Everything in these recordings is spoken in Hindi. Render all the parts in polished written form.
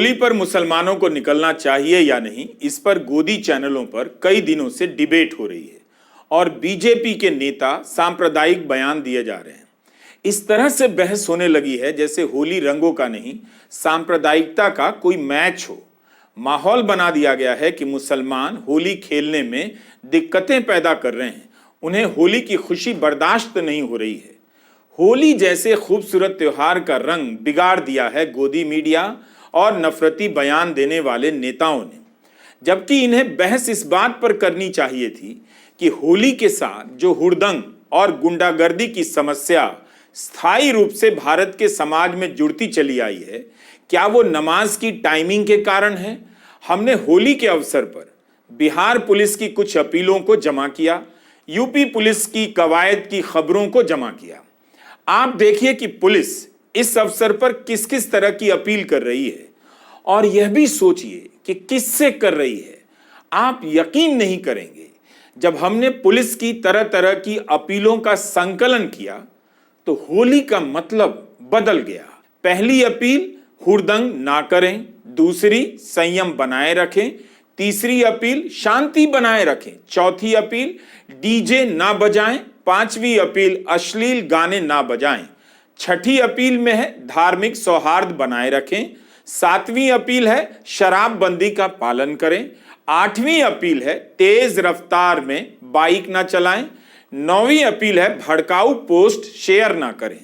होली पर मुसलमानों को निकलना चाहिए या नहीं, इस पर गोदी चैनलों पर कई दिनों से डिबेट हो रही है और बीजेपी के नेता सांप्रदायिक बयान दिए जा रहे हैं। इस तरह से बहस होने लगी है जैसे होली रंगों का नहीं, सांप्रदायिकता का कोई मैच हो। माहौल बना दिया गया है कि मुसलमान होली खेलने में दिक्कतें पैदा कर रहे हैं, उन्हें होली की खुशी बर्दाश्त नहीं हो रही है। होली जैसे खूबसूरत त्योहार का रंग बिगाड़ दिया है गोदी मीडिया और नफरती बयान देने वाले नेताओं ने, जबकि इन्हें बहस इस बात पर करनी चाहिए थी कि होली के साथ जो हुड़दंग और गुंडागर्दी की समस्या स्थायी रूप से भारत के समाज में जुड़ती चली आई है, क्या वो नमाज की टाइमिंग के कारण है? हमने होली के अवसर पर बिहार पुलिस की कुछ अपीलों को जमा किया, यूपी पुलिस की कवायद की खबरों को जमा किया। आप देखिए कि पुलिस इस अवसर पर किस किस तरह की अपील कर रही है और यह भी सोचिए कि किससे कर रही है। आप यकीन नहीं करेंगे, जब हमने पुलिस की तरह तरह की अपीलों का संकलन किया तो होली का मतलब बदल गया। पहली अपील, हुड़दंग ना करें। दूसरी, संयम बनाए रखें। तीसरी अपील, शांति बनाए रखें। चौथी अपील, डीजे ना बजाएं। पांचवी अपील, अश्लील गाने ना बजाएं। छठी अपील में है धार्मिक सौहार्द बनाए रखें। सातवीं अपील है शराबबंदी का पालन करें। आठवीं अपील है तेज रफ्तार में बाइक ना चलाएं। नौवीं अपील है भड़काऊ पोस्ट शेयर ना करें।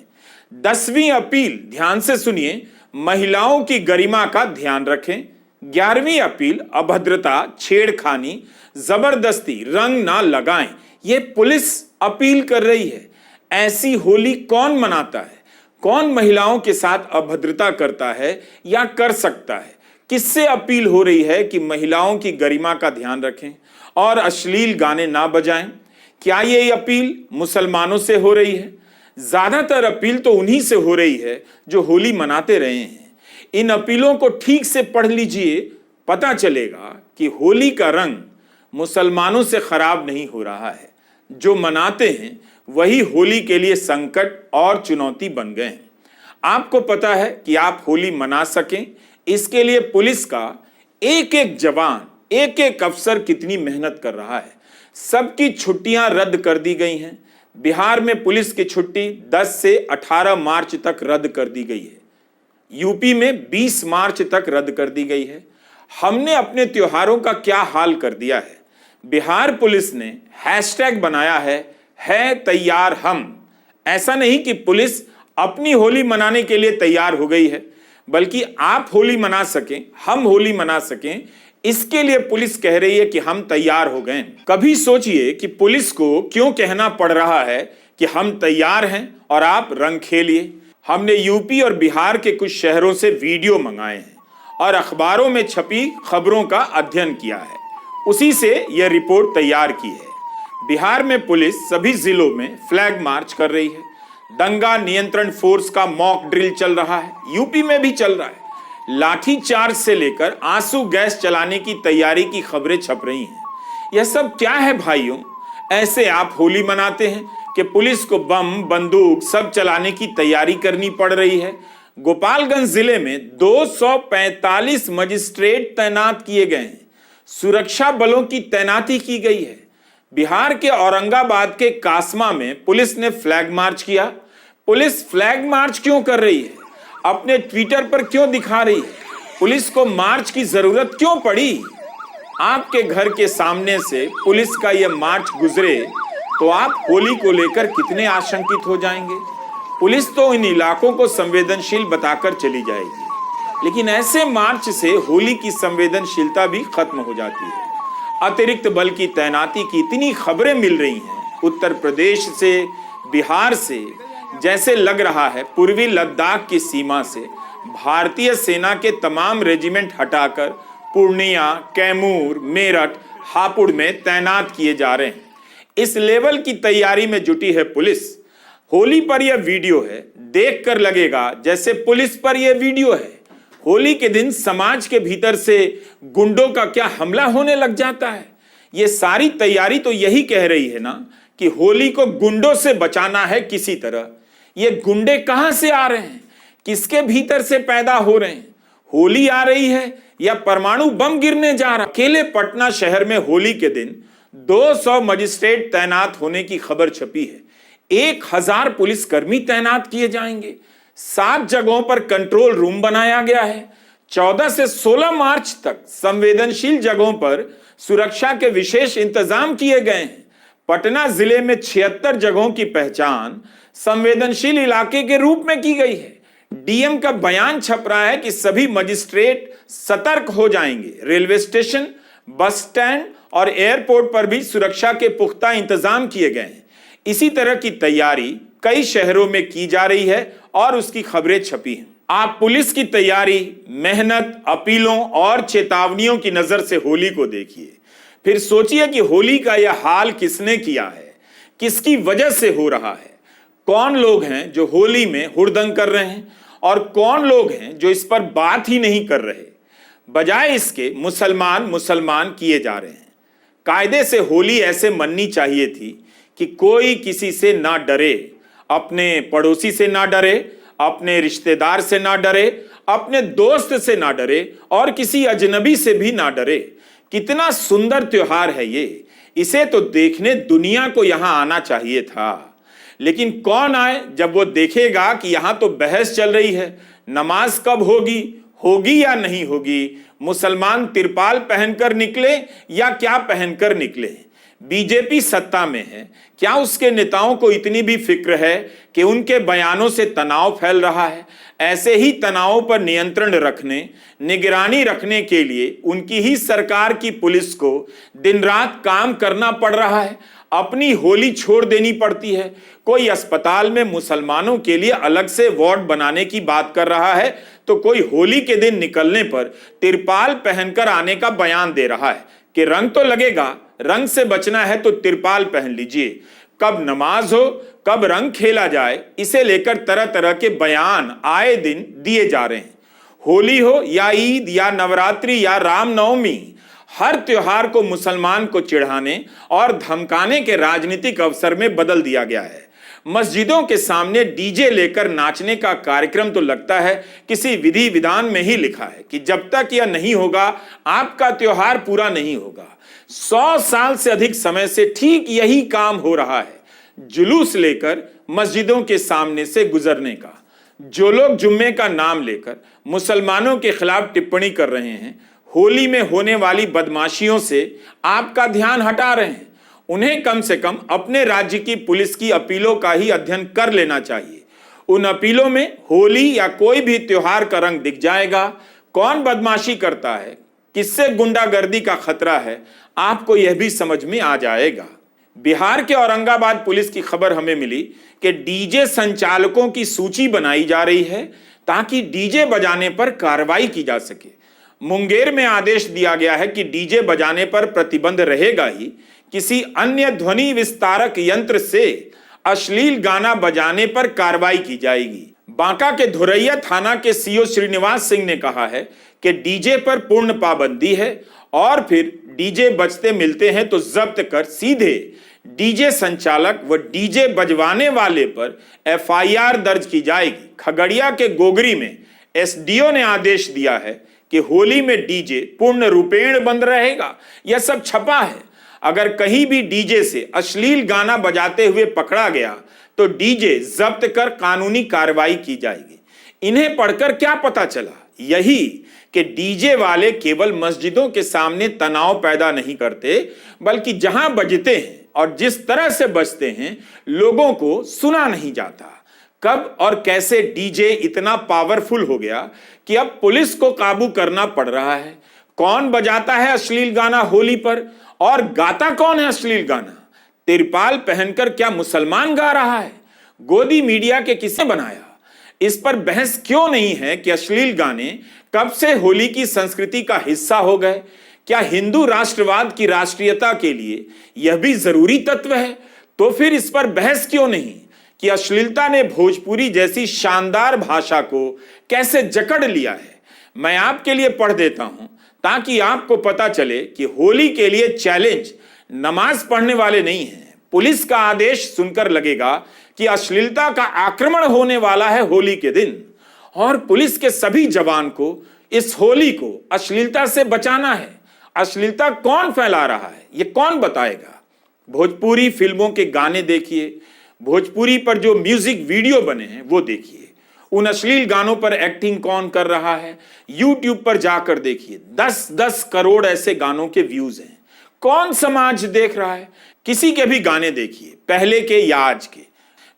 10वीं अपील, ध्यान से सुनिए, महिलाओं की गरिमा का ध्यान रखें। 11वीं अपील, अभद्रता, छेड़खानी, जबरदस्ती रंग ना लगाएं। ये पुलिस अपील कर रही है। ऐसी होली कौन मनाता है? कौन महिलाओं के साथ अभद्रता करता है या कर सकता है? किससे अपील हो रही है कि महिलाओं की गरिमा का ध्यान रखें और अश्लील गाने ना बजाएं? क्या ये अपील मुसलमानों से हो रही है? ज्यादातर अपील तो उन्हीं से हो रही है जो होली मनाते रहे हैं। इन अपीलों को ठीक से पढ़ लीजिए, पता चलेगा कि होली का रंग मुसलमानों से खराब नहीं हो रहा है। जो मनाते हैं वही होली के लिए संकट और चुनौती बन गए हैं। आपको पता है कि आप होली मना सकें, इसके लिए पुलिस का एक एक जवान, एक एक अफसर कितनी मेहनत कर रहा है। सबकी छुट्टियां रद्द कर दी गई हैं। बिहार में पुलिस की छुट्टी 10 से 18 मार्च तक रद्द कर दी गई है। यूपी में 20 मार्च तक रद्द कर दी गई है। हमने अपने त्योहारों का क्या हाल कर दिया है। बिहार पुलिस ने हैशटैग बनाया है तैयार हम। ऐसा नहीं कि पुलिस अपनी होली मनाने के लिए तैयार हो गई है, बल्कि आप होली मना सकें, हम होली मना सकें, इसके लिए पुलिस कह रही है कि हम तैयार हो गए। कभी सोचिए कि पुलिस को क्यों कहना पड़ रहा है कि हम तैयार हैं और आप रंग खेलिए। हमने यूपी और बिहार के कुछ शहरों से वीडियो मंगाए हैं और अखबारों में छपी खबरों का अध्ययन किया है, उसी से यह रिपोर्ट तैयार की है। बिहार में पुलिस सभी जिलों में फ्लैग मार्च कर रही है। दंगा नियंत्रण फोर्स का मॉक ड्रिल चल रहा है, यूपी में भी चल रहा है। लाठी चार्ज से लेकर आंसू गैस चलाने की तैयारी की खबरें छप रही हैं। यह सब क्या है भाइयों? ऐसे आप होली मनाते हैं कि पुलिस को बम, बंदूक सब चलाने की तैयारी करनी पड़ रही है। गोपालगंज जिले में 245 मजिस्ट्रेट तैनात किए गए हैं। सुरक्षा बलों की तैनाती की गई है। बिहार के औरंगाबाद के कासमा में पुलिस ने फ्लैग मार्च किया। पुलिस फ्लैग मार्च क्यों कर रही है? अपने ट्विटर पर क्यों दिखा रही है? पुलिस को मार्च की जरूरत क्यों पड़ी? आपके घर के सामने से पुलिस का यह मार्च गुजरे तो आप होली को लेकर कितने आशंकित हो जाएंगे। पुलिस तो इन इलाकों को संवेदनशील बताकर चली जाएगी, लेकिन ऐसे मार्च से होली की संवेदनशीलता भी खत्म हो जाती है। अतिरिक्त बल की तैनाती की इतनी खबरें मिल रही हैं उत्तर प्रदेश से, बिहार से, जैसे लग रहा है पूर्वी लद्दाख की सीमा से भारतीय सेना के तमाम रेजिमेंट हटाकर पूर्णिया, कैमूर, मेरठ, हापुड़ में तैनात किए जा रहे हैं। इस लेवल की तैयारी में जुटी है पुलिस। होली पर यह वीडियो है, देखकर लगेगा जैसे पुलिस पर यह वीडियो है। होली के दिन समाज के भीतर से गुंडों का क्या हमला होने लग जाता है। यह सारी तैयारी तो यही कह रही है ना कि होली को गुंडों से बचाना है किसी तरह। ये गुंडे कहां से आ रहे हैं, किसके भीतर से पैदा हो रहे हैं? होली आ रही है या परमाणु बम गिरने जा रहा। अकेले पटना शहर में होली के दिन 200 मजिस्ट्रेट तैनात होने की खबर छपी है। 1000 पुलिसकर्मी तैनात किए जाएंगे। 7 जगहों पर कंट्रोल रूम बनाया गया है। 14 से 16 मार्च तक संवेदनशील जगहों पर सुरक्षा के विशेष इंतजाम किए गए हैं। पटना जिले में 76 जगहों की पहचान संवेदनशील इलाके के रूप में की गई है। डीएम का बयान छप रहा है कि सभी मजिस्ट्रेट सतर्क हो जाएंगे। रेलवे स्टेशन, बस स्टैंड और एयरपोर्ट पर भी सुरक्षा के पुख्ता इंतजाम किए गए हैं। इसी तरह की तैयारी कई शहरों में की जा रही है और उसकी खबरें छपी हैं। आप पुलिस की तैयारी, मेहनत, अपीलों और चेतावनियों की नजर से होली को देखिए। फिर सोचिए कि होली का यह हाल किसने किया है, किसकी वजह से हो रहा है। कौन लोग हैं जो होली में हुड़दंग कर रहे हैं और कौन लोग हैं जो इस पर बात ही नहीं कर रहे। बजाय इसके मुसलमान किए जा रहे हैं। कायदे से होली ऐसे मननी चाहिए थी कि कोई किसी से ना डरे, अपने पड़ोसी से ना डरे, अपने रिश्तेदार से ना डरे, अपने दोस्त से ना डरे और किसी अजनबी से भी ना डरे। कितना सुंदर त्योहार है ये, इसे तो देखने दुनिया को यहां आना चाहिए था। लेकिन कौन आए जब वो देखेगा कि यहां तो बहस चल रही है, नमाज कब होगी या नहीं होगी, मुसलमान तिरपाल पहनकर निकले या क्या पहनकर निकले। बीजेपी सत्ता में है, क्या उसके नेताओं को इतनी भी फिक्र है कि उनके बयानों से तनाव फैल रहा है। ऐसे ही तनावों पर नियंत्रण रखने, निगरानी रखने के लिए उनकी ही सरकार की पुलिस को दिन रात काम करना पड़ रहा है। अपनी होली छोड़ देनी पड़ती है। कोई अस्पताल में मुसलमानों के लिए अलग से वार्ड बनाने की बात कर रहा है तो कोई होली के दिन निकलने पर तिरपाल पहनकर आने का बयान दे रहा है कि रंग तो लगेगा, रंग से बचना है तो तिरपाल पहन लीजिए। कब नमाज हो, कब रंग खेला जाए, इसे लेकर तरह तरह के बयान आए दिन दिए जा रहे हैं। होली हो या ईद या नवरात्रि या रामनवमी, हर त्योहार को मुसलमान को चिढ़ाने और धमकाने के राजनीतिक अवसर में बदल दिया गया है। मस्जिदों के सामने डीजे लेकर नाचने का कार्यक्रम तो लगता है किसी विधि विधान में ही लिखा है कि जब तक यह नहीं होगा आपका त्योहार पूरा नहीं होगा। 100 साल से अधिक समय से ठीक यही काम हो रहा है, जुलूस लेकर मस्जिदों के सामने से गुजरने का। जो लोग जुम्मे का नाम लेकर मुसलमानों के खिलाफ टिप्पणी कर रहे हैं, होली में होने वाली बदमाशियों से आपका ध्यान हटा रहे हैं, उन्हें कम से कम अपने राज्य की पुलिस की अपीलों का ही अध्ययन कर लेना चाहिए। उन अपीलों में होली या कोई भी त्योहार का रंग दिख जाएगा। कौन बदमाशी करता है, किससे गुंडागर्दी का खतरा है, आपको यह भी समझ में आ जाएगा। बिहार के औरंगाबाद पुलिस की खबर हमें मिली कि डीजे संचालकों की सूची बनाई जा रही है ताकि डीजे बजाने पर कार्रवाई की जा सके। मुंगेर में आदेश दिया गया है कि डीजे बजाने पर प्रतिबंध रहेगा ही, किसी अन्य ध्वनि विस्तारक यंत्र से अश्लील गाना बजाने पर कार्रवाई की जाएगी। बांका के धुरैया थाना के सीओ श्रीनिवास सिंह ने कहा है कि डीजे पर पूर्ण पाबंदी है और फिर डीजे बजते मिलते हैं तो जब्त कर सीधे डीजे संचालक व डीजे बजवाने वाले पर एफआईआर दर्ज की जाएगी। खगड़िया के गोगरी में एसडीओ ने आदेश दिया है कि होली में डीजे पूर्ण रूपेण बंद रहेगा। यह सब छपा है। अगर कहीं भी डीजे से अश्लील गाना बजाते हुए पकड़ा गया तो डीजे जब्त कर कानूनी कार्रवाई की जाएगी। इन्हें पढ़कर क्या पता चला? यही कि डीजे वाले केवल मस्जिदों के सामने तनाव पैदा नहीं करते, बल्कि जहां बजते हैं और जिस तरह से बजते हैं लोगों को सुना नहीं जाता। कब और कैसे डीजे इतना पावरफुल हो गया कि अब पुलिस को काबू करना पड़ रहा है? कौन बजाता है अश्लील गाना होली पर और गाता कौन है अश्लील गाना? तिरपाल पहनकर क्या मुसलमान गा रहा है? गोदी मीडिया के किसने बनाया? इस पर बहस क्यों नहीं है कि अश्लील गाने कब से होली की संस्कृति का हिस्सा हो गए? क्या हिंदू राष्ट्रवाद की राष्ट्रीयता के लिए यह भी जरूरी तत्व है? तो फिर इस पर बहस क्यों नहीं कि अश्लीलता ने भोजपुरी जैसी शानदार भाषा को कैसे जकड़ लिया है? मैं आपके लिए पढ़ देता हूं ताकि आपको पता चले कि होली के लिए चैलेंज नमाज पढ़ने वाले नहीं हैं। पुलिस का आदेश सुनकर लगेगा कि अश्लीलता का आक्रमण होने वाला है होली के दिन, और पुलिस के सभी जवान को इस होली को अश्लीलता से बचाना है। अश्लीलता कौन फैला रहा है, ये कौन बताएगा? भोजपुरी फिल्मों के गाने देखिए, भोजपुरी पर जो म्यूजिक वीडियो बने हैं वो देखिए। उन अश्लील गानों पर एक्टिंग कौन कर रहा है, यूट्यूब पर जाकर देखिए। 10-10 करोड़ ऐसे गानों के व्यूज हैं। कौन समाज देख रहा है? किसी के भी गाने देखिए, पहले के या आज के।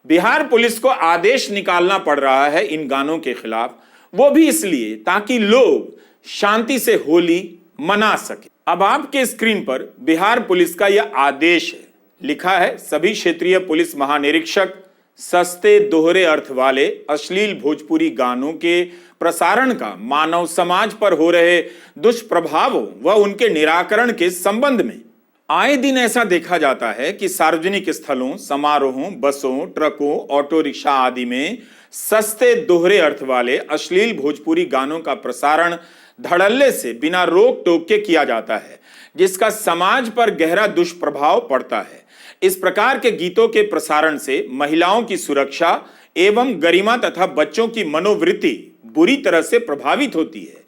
बिहार पुलिस को आदेश निकालना पड़ रहा है इन गानों के खिलाफ, वो भी इसलिए ताकि लोग शांति से होली मना सके। अब आपके स्क्रीन पर बिहार पुलिस का यह आदेश है, लिखा है सभी क्षेत्रीय पुलिस महानिरीक्षक सस्ते दोहरे अर्थ वाले अश्लील भोजपुरी गानों के प्रसारण का मानव समाज पर हो रहे दुष्प्रभावों व उनके निराकरण के संबंध में आए दिन ऐसा देखा जाता है कि सार्वजनिक स्थलों, समारोहों, बसों, ट्रकों, ऑटो रिक्शा आदि में सस्ते दोहरे अर्थ वाले अश्लील भोजपुरी गानों का प्रसारण धड़ल्ले से बिना रोक टोक के किया जाता है, जिसका समाज पर गहरा दुष्प्रभाव पड़ता है। इस प्रकार के गीतों के प्रसारण से महिलाओं की सुरक्षा एवं गरिमा तथा बच्चों की मनोवृत्ति बुरी तरह से प्रभावित होती है।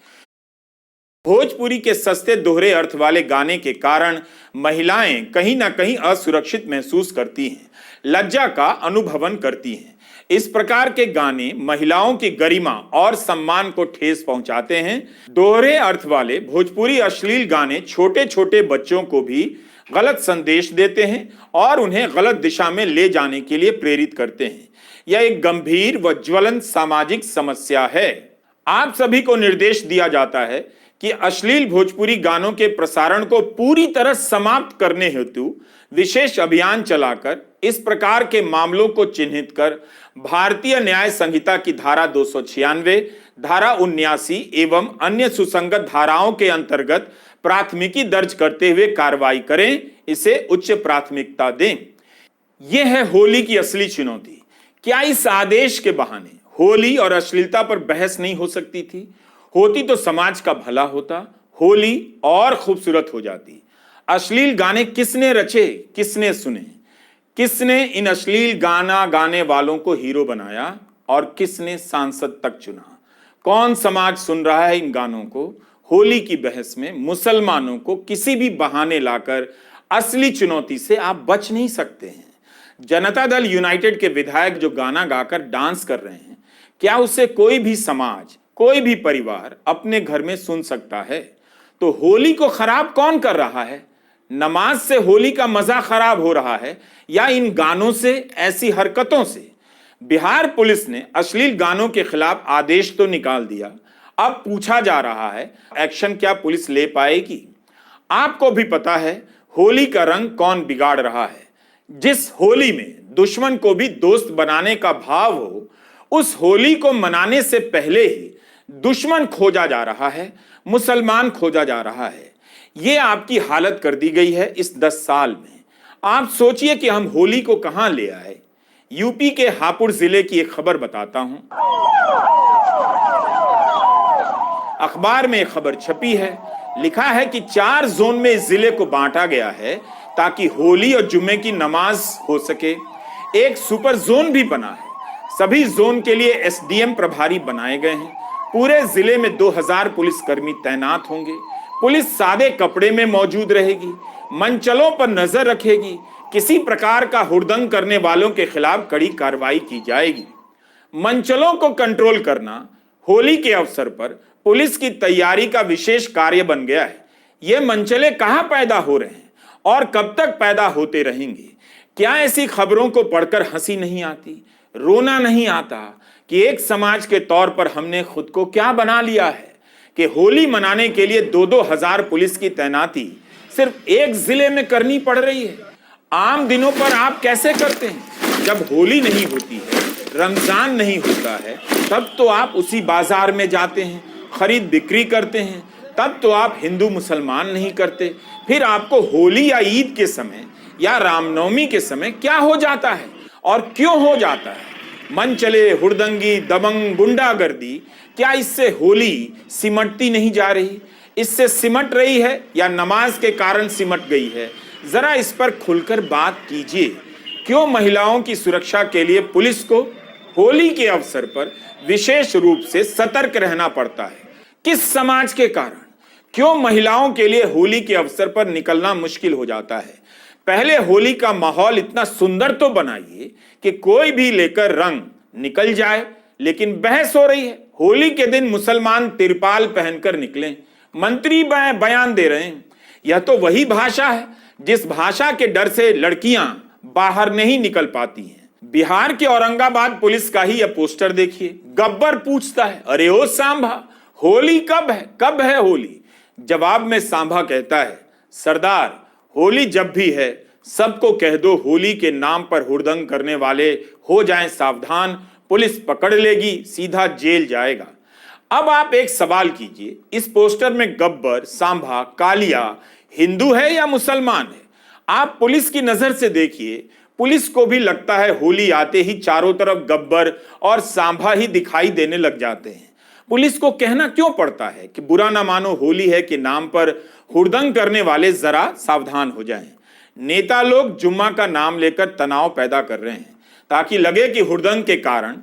भोजपुरी के सस्ते दोहरे अर्थ वाले गाने के कारण महिलाएं कहीं ना कहीं असुरक्षित महसूस करती हैं, लज्जा का अनुभवन करती हैं। इस प्रकार के गाने महिलाओं की गरिमा और सम्मान को ठेस पहुंचाते हैं। दोहरे अर्थ वाले भोजपुरी अश्लील गाने छोटे छोटे बच्चों को भी गलत संदेश देते हैं और उन्हें गलत दिशा में ले जाने के लिए प्रेरित करते हैं। यह एक गंभीर व ज्वलंत सामाजिक समस्या है। आप सभी को निर्देश दिया जाता है कि अश्लील भोजपुरी गानों के प्रसारण को पूरी तरह समाप्त करने हेतु विशेष अभियान चलाकर इस प्रकार के मामलों को चिन्हित कर भारतीय न्याय संहिता की धारा 296, धारा 79 एवं अन्य सुसंगत धाराओं के अंतर्गत प्राथमिकी दर्ज करते हुए कार्रवाई करें, इसे उच्च प्राथमिकता दें। यह है होली की असली चुनौती। क्या इस आदेश के बहाने होली और अश्लीलता पर बहस नहीं हो सकती थी? होती तो समाज का भला होता, होली और खूबसूरत हो जाती। अश्लील गाने किसने रचे, किसने सुने? किसने इन अश्लील गाना गाने वालों को हीरो बनाया और किसने सांसद तक चुना? कौन समाज सुन रहा है इन गानों को? होली की बहस में मुसलमानों को किसी भी बहाने लाकर असली चुनौती से आप बच नहीं सकते हैं। जनता दल यूनाइटेड के विधायक जो गाना गाकर डांस कर रहे हैं, क्या उसे कोई भी समाज, कोई भी परिवार अपने घर में सुन सकता है? तो होली को खराब कौन कर रहा है? नमाज से होली का मजा खराब हो रहा है या इन गानों से, ऐसी हरकतों से? बिहार पुलिस ने अश्लील गानों के खिलाफ आदेश तो निकाल दिया, अब पूछा जा रहा है एक्शन क्या पुलिस ले पाएगी? आपको भी पता है होली का रंग कौन बिगाड़ रहा है। जिस होली में दुश्मन को भी दोस्त बनाने का भाव हो, उस होली को मनाने से पहले ही दुश्मन खोजा जा रहा है, मुसलमान खोजा जा रहा है। यह आपकी हालत कर दी गई है इस 10 साल में। आप सोचिए कि हम होली को कहां ले आए। यूपी के हापुड़ जिले की एक खबर बताता हूं। अखबार में एक खबर छपी है, लिखा है कि 4 जोन में इस जिले को बांटा गया है ताकि होली और जुम्मे की नमाज हो सके। एक सुपर जोन भी बना है। सभी जोन के लिए एसडीएम प्रभारी बनाए गए हैं। पूरे जिले में 2000 पुलिसकर्मी तैनात होंगे। पुलिस सादे कपड़े में मौजूद रहेगी, मंचलों पर नजर रखेगी। किसी प्रकार का हुड़दंग करने वालों के खिलाफ कड़ी कार्रवाई की जाएगी। मंचलों को कंट्रोल करना होली के अवसर पर पुलिस की तैयारी का विशेष कार्य बन गया है। ये मंचले कहां पैदा हो रहे हैं और कब तक पैदा होते रहेंगे? क्या ऐसी खबरों को पढ़कर हंसी नहीं आती, रोना नहीं आता कि एक समाज के तौर पर हमने खुद को क्या बना लिया है कि होली मनाने के लिए 2-2 हजार पुलिस की तैनाती सिर्फ एक जिले में करनी पड़ रही है। आम दिनों पर आप कैसे करते हैं? जब होली नहीं होती है, रमजान नहीं होता है, तब तो आप उसी बाजार में जाते हैं, खरीद बिक्री करते हैं। तब तो आप हिंदू मुसलमान नहीं करते। फिर आपको होली या ईद के समय या रामनवमी के समय क्या हो जाता है और क्यों हो जाता है? मनचले, हुड़दंगी, दबंग, गुंडागर्दी, क्या इससे होली सिमटती नहीं जा रही? इससे सिमट रही है या नमाज के कारण सिमट गई है? जरा इस पर खुलकर बात कीजिए। क्यों महिलाओं की सुरक्षा के लिए पुलिस को होली के अवसर पर विशेष रूप से सतर्क रहना पड़ता है? किस समाज के कारण? क्यों महिलाओं के लिए होली के अवसर पर निकलना मुश्किल हो जाता है? पहले होली का माहौल इतना सुंदर तो बनाइए कि कोई भी लेकर रंग निकल जाए, लेकिन बहस हो रही है। होली के दिन मुसलमान तिरपाल पहनकर निकलें, मंत्री बयान दे रहे हैं। यह तो वही भाषा है जिस भाषा के डर से लड़कियां बाहर नहीं निकल पाती हैं। बिहार के औरंगाबाद पुलिस का ही यह पोस्टर देखिए। गब्बर पूछता है, अरे ओ सांभा, होली कब है होली? जवाब में सांभा कहता है, सरदार होली जब भी है, सबको कह दो होली के नाम पर हुड़दंग करने वाले हो जाएं सावधान, पुलिस पकड़ लेगी, सीधा जेल जाएगा। अब आप एक सवाल कीजिए, इस पोस्टर में गब्बर, सांभा, कालिया हिंदू है या मुसलमान है? आप पुलिस की नजर से देखिए, पुलिस को भी लगता है होली आते ही चारों तरफ गब्बर और सांभा ही दिखाई देने लग जाते हैं। पुलिस को कहना क्यों पड़ता है कि बुरा ना मानो होली है के नाम पर हुड़दंग करने वाले जरा सावधान हो जाएं। नेता लोग जुम्मा का नाम लेकर तनाव पैदा कर रहे हैं ताकि लगे कि हुड़दंग के कारण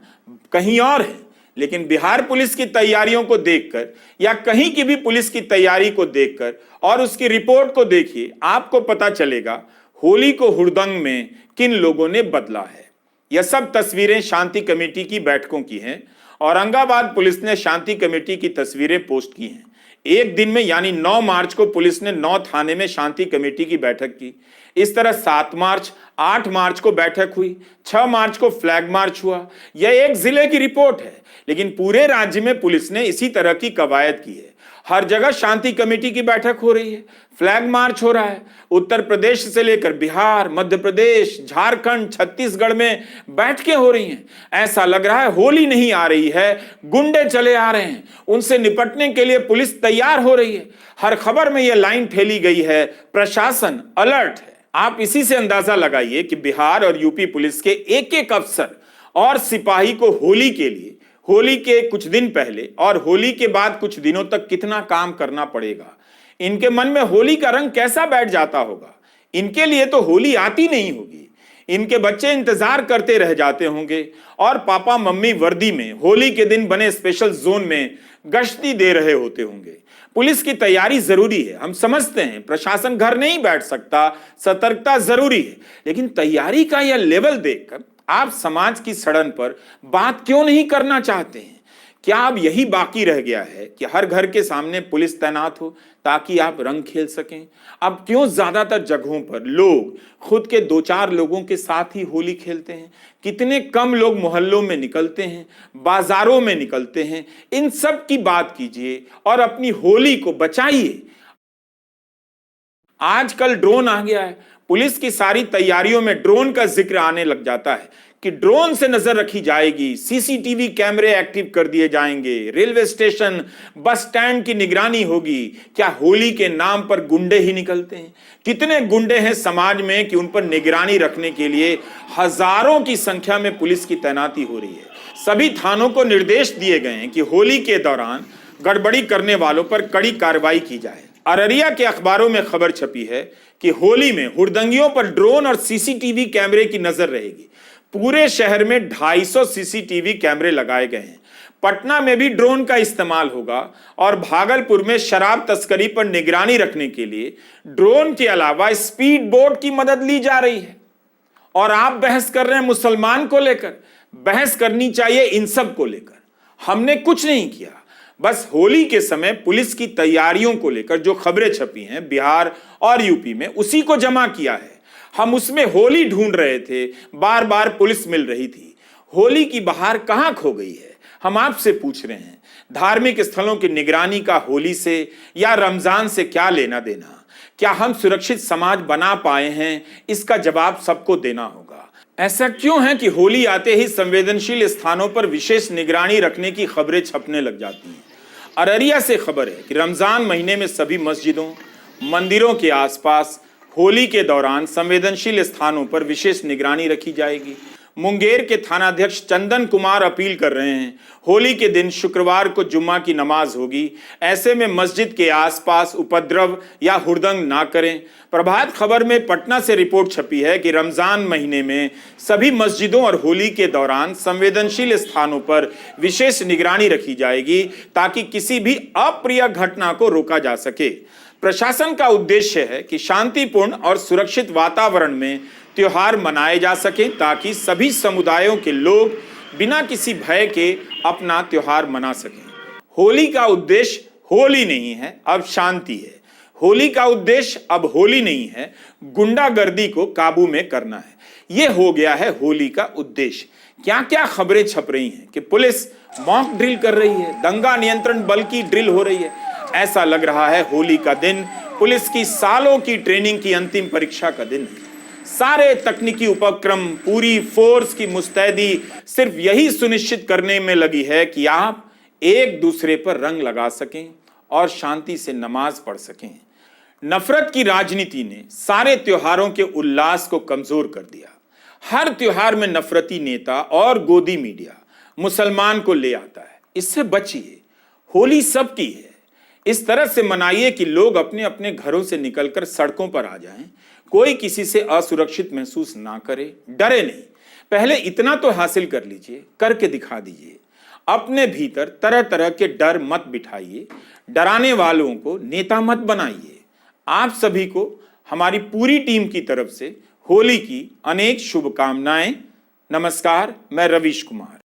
कहीं और है। लेकिन बिहार पुलिस की तैयारियों को देखकर या कहीं की भी पुलिस की तैयारी को देखकर और उसकी रिपोर्ट को देखिए, आपको पता चलेगा होली को हुड़दंग में किन लोगों ने बदला है। यह सब तस्वीरें शांति कमेटी की बैठकों की हैं। औरंगाबाद पुलिस ने शांति कमेटी की तस्वीरें पोस्ट की हैं। एक दिन में यानी 9 मार्च को पुलिस ने 9 थाने में शांति कमेटी की बैठक की। इस तरह 7 मार्च, 8 मार्च को बैठक हुई, 6 मार्च को फ्लैग मार्च हुआ। यह एक जिले की रिपोर्ट है, लेकिन पूरे राज्य में पुलिस ने इसी तरह की कवायद की है। हर जगह शांति कमेटी की बैठक हो रही है, फ्लैग मार्च हो रहा है। उत्तर प्रदेश से लेकर बिहार, मध्य प्रदेश, झारखंड, छत्तीसगढ़ में बैठकें हो रही हैं। ऐसा लग रहा है होली नहीं आ रही है, गुंडे चले आ रहे हैं। उनसे निपटने के लिए पुलिस तैयार हो रही है। हर खबर में यह लाइन फैली गई है, प्रशासन अलर्ट है। आप इसी से अंदाजा लगाइए कि बिहार और यूपी पुलिस के एक एक अफसर और सिपाही को होली के लिए, होली के कुछ दिन पहले और होली के बाद कुछ दिनों तक कितना काम करना पड़ेगा। इनके मन में होली का रंग कैसा बैठ जाता होगा। इनके लिए तो होली आती नहीं होगी। इनके बच्चे इंतजार करते रह जाते होंगे और पापा मम्मी वर्दी में होली के दिन बने स्पेशल जोन में गश्ती दे रहे होते होंगे। पुलिस की तैयारी जरूरी है, हम समझते हैं। प्रशासन घर नहीं बैठ सकता, सतर्कता जरूरी है, लेकिन तैयारी का यह लेवल देखकर आप समाज की सड़न पर बात क्यों नहीं करना चाहते हैं? क्या अब यही बाकी रह गया है कि हर घर के सामने पुलिस तैनात हो ताकि आप रंग खेल सकें? अब क्यों ज्यादातर जगहों पर लोग खुद के 2-4 लोगों के साथ ही होली खेलते हैं? कितने कम लोग मोहल्लों में निकलते हैं, बाजारों में निकलते हैं? इन सब की बात कीजिए और अपनी होली को बचाइए। आजकल ड्रोन आ गया है, पुलिस की सारी तैयारियों में ड्रोन का जिक्र आने लग जाता है कि ड्रोन से नजर रखी जाएगी, सीसीटीवी कैमरे एक्टिव कर दिए जाएंगे, रेलवे स्टेशन, बस स्टैंड की निगरानी होगी। क्या होली के नाम पर गुंडे ही निकलते हैं? कितने गुंडे हैं समाज में कि उन पर निगरानी रखने के लिए हजारों की संख्या में पुलिस की तैनाती हो रही है। सभी थानों को निर्देश दिए गए हैं कि होली के दौरान गड़बड़ी करने वालों पर कड़ी कार्रवाई की जाए। अररिया के अखबारों में खबर छपी है कि होली में हुड़दंगियों पर ड्रोन और सीसीटीवी कैमरे की नजर रहेगी। पूरे शहर में 250 सीसीटीवी कैमरे लगाए गए हैं। पटना में भी ड्रोन का इस्तेमाल होगा और भागलपुर में शराब तस्करी पर निगरानी रखने के लिए ड्रोन के अलावा स्पीड बोट की मदद ली जा रही है। और आप बहस कर रहे हैं मुसलमान को लेकर। बहस करनी चाहिए इन सब को लेकर। हमने कुछ नहीं किया, बस होली के समय पुलिस की तैयारियों को लेकर जो खबरें छपी हैं बिहार और यूपी में, उसी को जमा किया है। हम उसमें होली ढूंढ रहे थे, बार बार पुलिस मिल रही थी। होली की बहार कहां खो गई है, हम आपसे पूछ रहे हैं। धार्मिक स्थलों की निगरानी का होली से या रमजान से क्या लेना देना? क्या हम सुरक्षित समाज बना पाए हैं? इसका जवाब सबको देना होगा। ऐसा क्यों है कि होली आते ही संवेदनशील स्थानों पर विशेष निगरानी रखने की खबरें छपने लग जाती हैं? अररिया से खबर है कि रमजान महीने में सभी मस्जिदों, मंदिरों के आसपास होली के दौरान संवेदनशील स्थानों पर विशेष निगरानी रखी जाएगी। मुंगेर के थानाध्यक्ष चंदन कुमार अपील कर रहे हैं, होली के दिन शुक्रवार को जुम्मा की नमाज होगी, ऐसे में मस्जिद के आसपास उपद्रव या हुड़दंग ना करें। प्रभात खबर में पटना से रिपोर्ट छपी है कि रमजान महीने में सभी मस्जिदों और होली के दौरान संवेदनशील स्थानों पर विशेष निगरानी रखी जाएगी ताकि किसी भी अप्रिय घटना को रोका जा सके। प्रशासन का उद्देश्य है कि शांतिपूर्ण और सुरक्षित वातावरण में त्योहार मनाए जा सके ताकि सभी समुदायों के लोग बिना किसी भय के अपना त्योहार मना सकें। होली का उद्देश्य होली नहीं है, अब शांति है। होली का उद्देश्य अब होली नहीं है, गुंडागर्दी को काबू में करना है। यह हो गया है होली का उद्देश्य। क्या क्या खबरें छप रही हैं कि पुलिस मॉक ड्रिल कर रही है, दंगा नियंत्रण बल की ड्रिल हो रही है। ऐसा लग रहा है होली का दिन पुलिस की सालों की ट्रेनिंग की अंतिम परीक्षा का दिन है। सारे तकनीकी उपक्रम, पूरी फोर्स की मुस्तैदी सिर्फ यही सुनिश्चित करने में लगी है कि आप एक दूसरे पर रंग लगा सकें और शांति से नमाज पढ़ सकें। नफरत की राजनीति ने सारे त्योहारों के उल्लास को कमजोर कर दिया। हर त्योहार में नफरती नेता और गोदी मीडिया मुसलमान को ले आता है। इससे बचिए, होली सबकी है। इस तरह से मनाइए कि लोग अपने अपने घरों से निकलकर सड़कों पर आ जाएं, कोई किसी से असुरक्षित महसूस ना करे, डरे नहीं। पहले इतना तो हासिल कर लीजिए, करके दिखा दीजिए। अपने भीतर तरह तरह के डर मत बिठाइए, डराने वालों को नेता मत बनाइए। आप सभी को हमारी पूरी टीम की तरफ से होली की अनेक शुभकामनाएं। नमस्कार, मैं रवीश कुमार।